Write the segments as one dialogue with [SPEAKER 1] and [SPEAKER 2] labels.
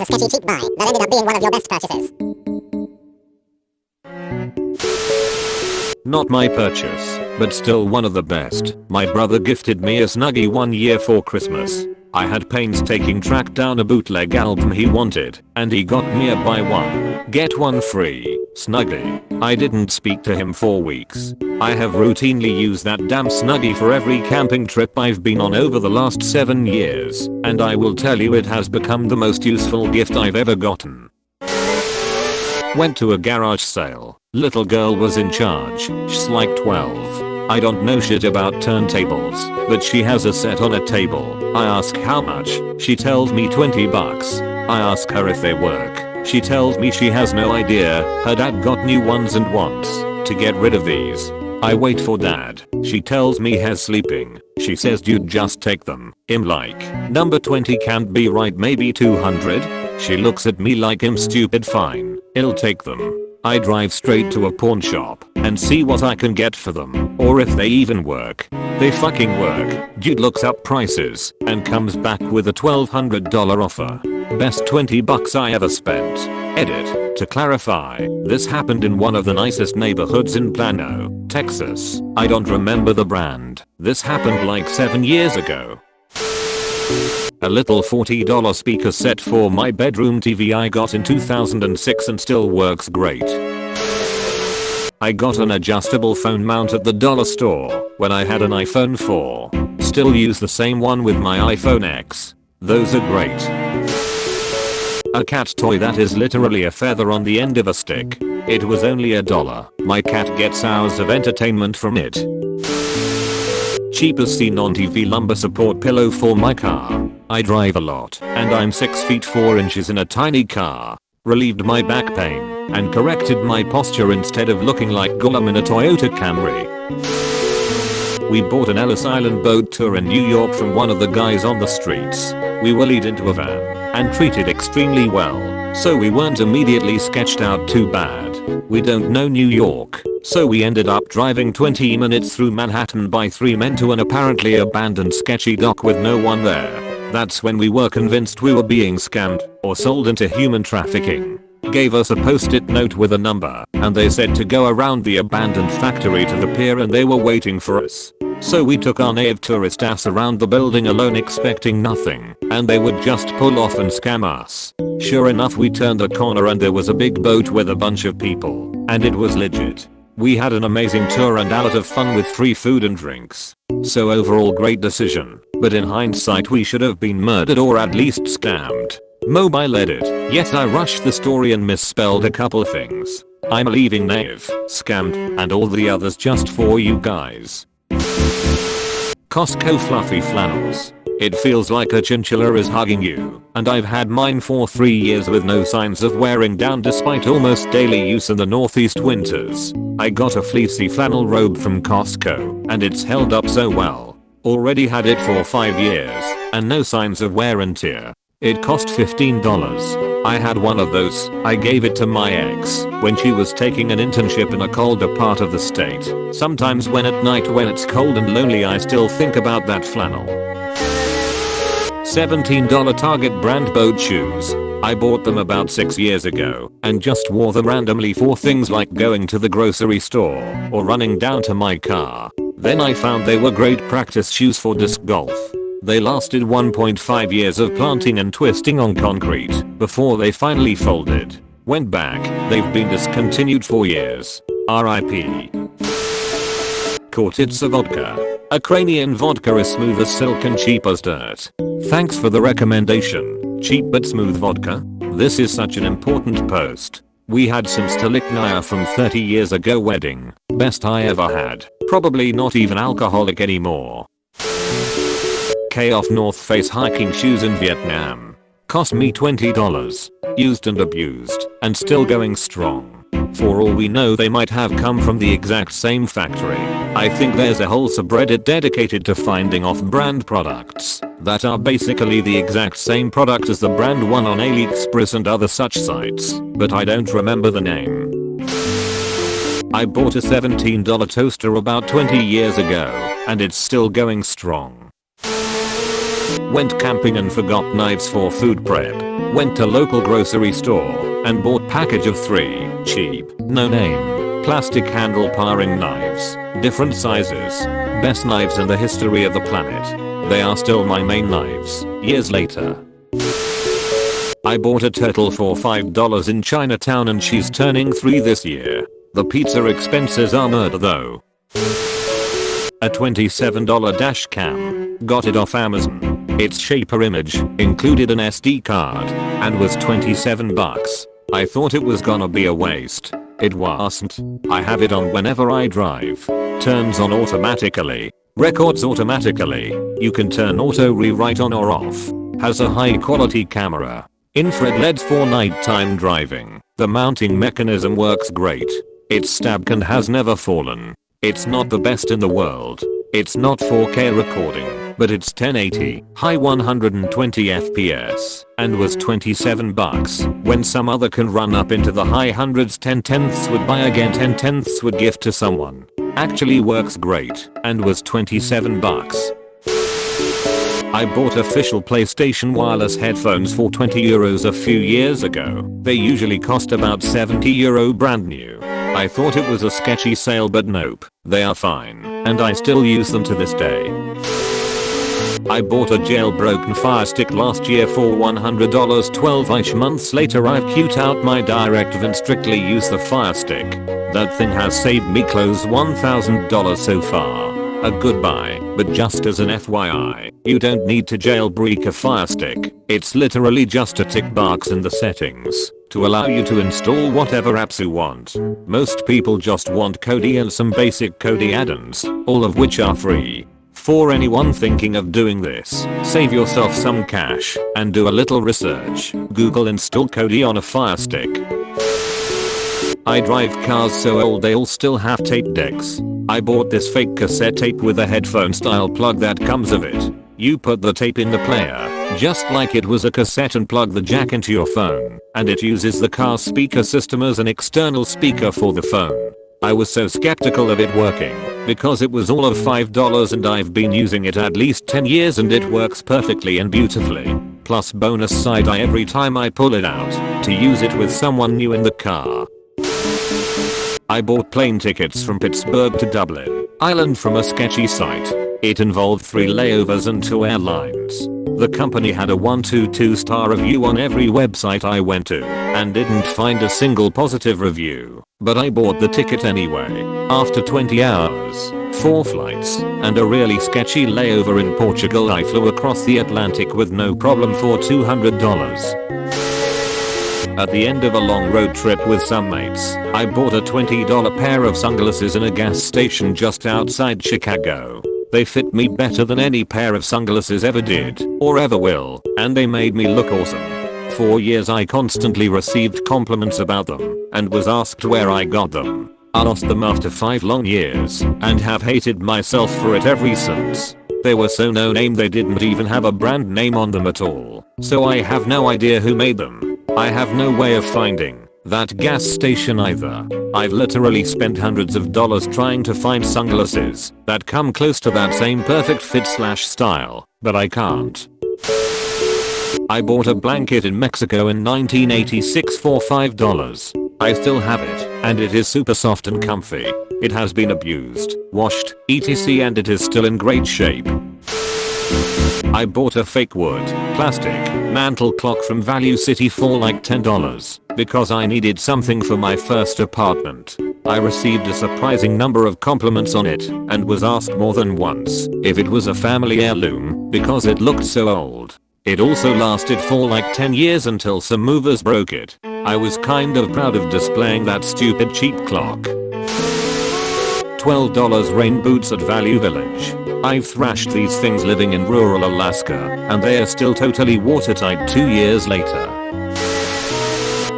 [SPEAKER 1] The sketchy cheap buy that ended up being one of your best purchases.
[SPEAKER 2] Not my purchase, but still one of the best. My brother gifted me a Snuggie one year for Christmas. I had painstaking tracked down a bootleg album he wanted, and he got me a buy one, get one free Snuggie. I didn't speak to him for weeks. I have routinely used that damn Snuggie for every camping trip I've been on over the last 7 years, and I will tell you it has become the most useful gift I've ever gotten. Went to a garage sale. Little girl was in charge. She's like 12. I don't know shit about turntables, but she has a set on a table. I ask how much. She tells me 20 bucks. I ask her if they work. She tells me she has no idea. Her dad got new ones and wants to get rid of these. I wait for dad. She tells me he's sleeping. She says dude just take them. I'm like, number 20 can't be right, maybe 200? She looks at me like I'm stupid. Fine, I'll take them. I drive straight to a pawn shop and see what I can get for them, or if they even work. They fucking work. Dude looks up prices and comes back with a $1,200 offer. Best 20 bucks I ever spent. Edit. To clarify, this happened in one of the nicest neighborhoods in Plano, Texas. I don't remember the brand. This happened like 7 years ago. A little $40 speaker set for my bedroom TV I got in 2006 and still works great. I got an adjustable phone mount at the dollar store when I had an iPhone 4. Still use the same one with my iPhone X. Those are great. A cat toy that is literally a feather on the end of a stick. It was only $1. My cat gets hours of entertainment from it. Cheap as seen on TV lumbar support pillow for my car. I drive a lot and I'm 6 feet 4 inches in a tiny car. Relieved my back pain and corrected my posture instead of looking like Gollum in a Toyota Camry. We bought an Ellis Island boat tour in New York from one of the guys on the streets. We were lead into a van and treated extremely well, so we weren't immediately sketched out too bad. We don't know New York, so we ended up driving 20 minutes through Manhattan by 3 men to an apparently abandoned sketchy dock with no one there. That's when we were convinced we were being scammed or sold into human trafficking. Gave us a post-it note with a number, and they said to go around the abandoned factory to the pier and they were waiting for us. So we took our naive tourist ass around the building alone expecting nothing, and they would just pull off and scam us. Sure enough, we turned the corner and there was a big boat with a bunch of people, and it was legit. We had an amazing tour and a lot of fun with free food and drinks. So overall great decision, but in hindsight we should have been murdered or at least scammed. Mobile edit. Yet I rushed the story and misspelled a couple things. I'm leaving naive, scammed, and all the others just for you guys. Costco fluffy flannels. It feels like a chinchilla is hugging you, and I've had mine for 3 years with no signs of wearing down despite almost daily use in the northeast winters. I got a fleecy flannel robe from Costco, and it's held up so well. Already had it for 5 years, and no signs of wear and tear. It cost $15. I had one of those. I gave it to my ex when she was taking an internship in a colder part of the state. Sometimes when at night when it's cold and lonely I still think about that flannel. $17 Target brand boat shoes. I bought them about 6 years ago and just wore them randomly for things like going to the grocery store or running down to my car. Then I found they were great practice shoes for disc golf. They lasted 1.5 years of planting and twisting on concrete before they finally folded. Went back, they've been discontinued for years. RIP. Kortitsa vodka. Ukrainian vodka is smooth as silk and cheap as dirt. Thanks for the recommendation. Cheap but smooth vodka? This is such an important post. We had some Stolichnaya from 30 years ago wedding. Best I ever had. Probably not even alcoholic anymore. K-off North Face hiking shoes in Vietnam. Cost me $20. Used and abused, and still going strong. For all we know they might have come from the exact same factory. I think there's a whole subreddit dedicated to finding off-brand products that are basically the exact same product as the brand one on AliExpress and other such sites, but I don't remember the name. I bought a $17 toaster about 20 years ago, and it's still going strong. Went camping and forgot knives for food prep. Went to local grocery store and bought package of 3 cheap, no name, plastic handle paring knives. Different sizes. Best knives in the history of the planet. They are still my main knives, years later. I bought a turtle for $5 in Chinatown and she's turning 3 this year. The pizza expenses are murder though. A $27 dash cam. Got it off Amazon. Its shaper image included an SD card and was 27 bucks. I thought it was gonna be a waste. It wasn't. I have it on whenever I drive. Turns on automatically. Records automatically. You can turn auto rewrite on or off. Has a high quality camera. Infrared LEDs for nighttime driving. The mounting mechanism works great. It's stabbed and has never fallen. It's not the best in the world. It's not 4K recording, but it's 1080, high 120 FPS, and was 27 bucks, when some other can run up into the high hundreds. 10/10ths would buy again, 10/10ths would gift to someone. Actually works great, and was 27 bucks. I bought official PlayStation wireless headphones for €20 a few years ago. They usually cost about €70 brand new. I thought it was a sketchy sale but nope, they are fine, and I still use them to this day. I bought a jailbroken Fire Stick last year for $100. 12-ish months later I've queued out my directive and strictly use the Fire Stick. That thing has saved me close $1,000 so far. A good buy, but just as an FYI, you don't need to jailbreak a Fire Stick. It's literally just a tick box in the settings to allow you to install whatever apps you want. Most people just want Kodi and some basic Kodi add-ons, all of which are free. For anyone thinking of doing this, save yourself some cash and do a little research. Google install Kodi on a Fire Stick. I drive cars so old they all still have tape decks. I bought this fake cassette tape with a headphone style plug that comes with it. You put the tape in the player, just like it was a cassette, and plug the jack into your phone, and it uses the car speaker system as an external speaker for the phone. I was so skeptical of it working, because it was all of $5 and I've been using it at least 10 years and it works perfectly and beautifully. Plus bonus side eye every time I pull it out, to use it with someone new in the car. I bought plane tickets from Pittsburgh to Dublin, Ireland from a sketchy site. It involved 3 layovers and 2 airlines. The company had a 1-2 star review on every website I went to, and didn't find a single positive review. But I bought the ticket anyway. After 20 hours, 4 flights, and a really sketchy layover in Portugal, I flew across the Atlantic with no problem for $200. At the end of a long road trip with some mates, I bought a $20 pair of sunglasses in a gas station just outside Chicago. They fit me better than any pair of sunglasses ever did, or ever will, and they made me look awesome. For years I constantly received compliments about them, and was asked where I got them. I lost them after 5 long years, and have hated myself for it ever since. They were so no name they didn't even have a brand name on them at all, so I have no idea who made them. I have no way of finding that gas station either. I've literally spent hundreds of dollars trying to find sunglasses that come close to that same perfect fit / style, but I can't. I bought a blanket in Mexico in 1986 for $5. I still have it, and it is super soft and comfy. It has been abused, washed, etc, and it is still in great shape. I bought a fake wood, plastic, mantle clock from Value City for like $10 because I needed something for my first apartment. I received a surprising number of compliments on it and was asked more than once if it was a family heirloom because it looked so old. It also lasted for like 10 years until some movers broke it. I was kind of proud of displaying that stupid cheap clock. $12 rain boots at Value Village. I've thrashed these things living in rural Alaska, and they are still totally watertight 2 years later.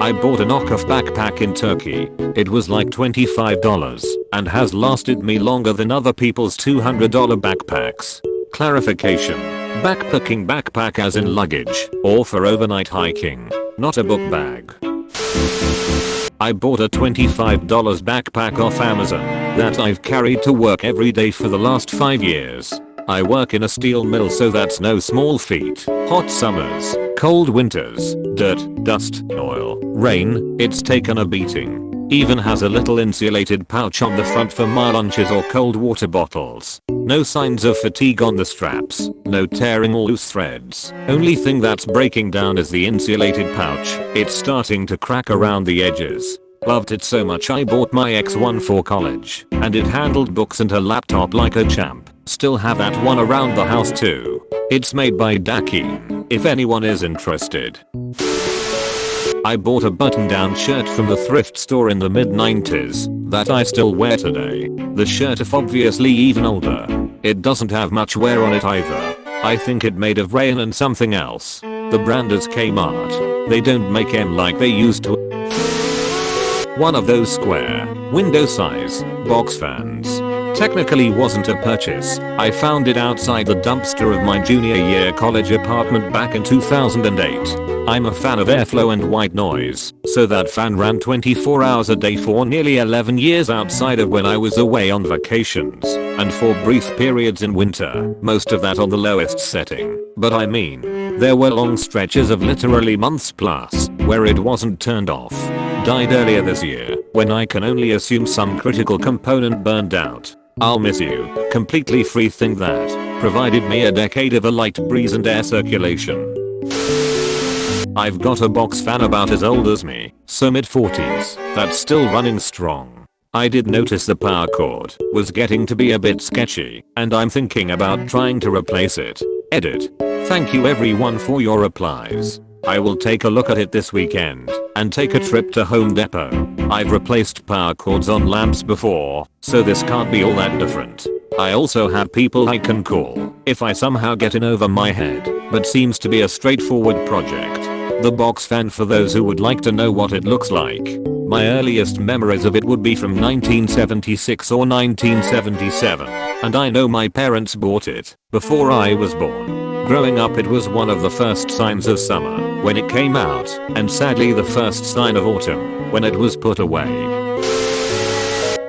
[SPEAKER 2] I bought a knockoff backpack in Turkey. It was like $25 and has lasted me longer than other people's $200 backpacks. Clarification: backpacking backpack as in luggage, or for overnight hiking, not a book bag. I bought a $25 backpack off Amazon that I've carried to work every day for the last 5 years. I work in a steel mill, so that's no small feat. Hot summers, cold winters, dirt, dust, oil, rain, it's taken a beating. Even has a little insulated pouch on the front for my lunches or cold water bottles. No signs of fatigue on the straps, no tearing or loose threads. Only thing that's breaking down is the insulated pouch. It's starting to crack around the edges. Loved it so much I bought my X1 for college, and it handled books and a laptop like a champ. Still have that one around the house too. It's made by Dakin, if anyone is interested. I bought a button-down shirt from the thrift store in the mid-90s that I still wear today. The shirt is obviously even older. It doesn't have much wear on it either. I think it made of rayon and something else. The brand is Kmart. They don't make them like they used to. One of those square, window size, box fans. Technically wasn't a purchase. I found it outside the dumpster of my junior year college apartment back in 2008. I'm a fan of airflow and white noise, so that fan ran 24 hours a day for nearly 11 years outside of when I was away on vacations, and for brief periods in winter, most of that on the lowest setting. But I mean, there were long stretches of literally months plus, where it wasn't turned off. Died earlier this year, when I can only assume some critical component burned out. I'll miss you. Completely free thing that provided me a decade of a light breeze and air circulation. I've got a box fan about as old as me, so mid-40s, that's still running strong. I did notice the power cord was getting to be a bit sketchy, and I'm thinking about trying to replace it. Edit. Thank you everyone for your replies. I will take a look at it this weekend and take a trip to Home Depot. I've replaced power cords on lamps before, so this can't be all that different. I also have people I can call if I somehow get in over my head, but seems to be a straightforward project. The box fan, for those who would like to know what it looks like. My earliest memories of it would be from 1976 or 1977, and I know my parents bought it before I was born. Growing up, it was one of the first signs of summer when it came out, and sadly the first sign of autumn when it was put away.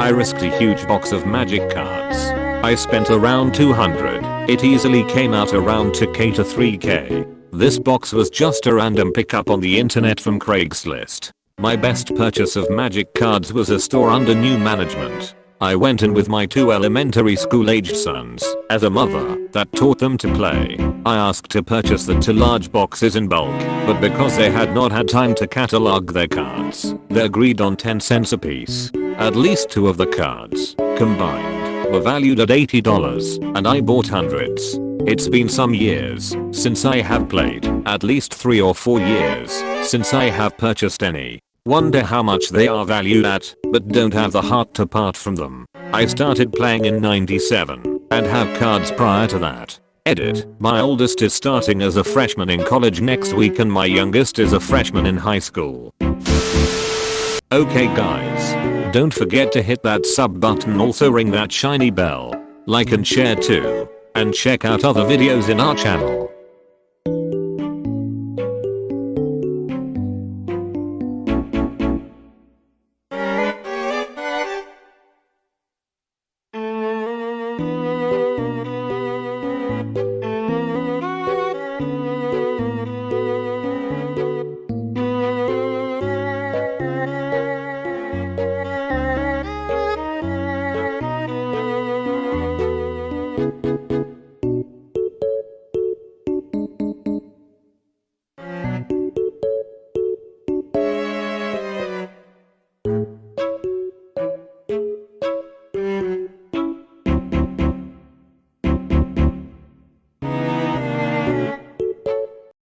[SPEAKER 2] I risked a huge box of magic cards. I spent around $200. It easily came out around 2k to 3k. This box was just a random pickup on the internet from Craigslist. My best purchase of magic cards was a store under new management. I went in with my 2 elementary school aged sons, as a mother that taught them to play. I asked to purchase the 2 large boxes in bulk, but because they had not had time to catalog their cards, they agreed on 10 cents a piece. At least 2 of the cards, combined, were valued at $80, and I bought hundreds. It's been some years since I have played, at least 3 or 4 years since I have purchased any. Wonder how much they are valued at, but don't have the heart to part from them. I started playing in 97 and have cards prior to that. Edit. My oldest is starting as a freshman in college next week and my youngest is a freshman in high school. Okay guys, don't forget to hit that sub button, also ring that shiny bell, like and share too, and check out other videos in our channel.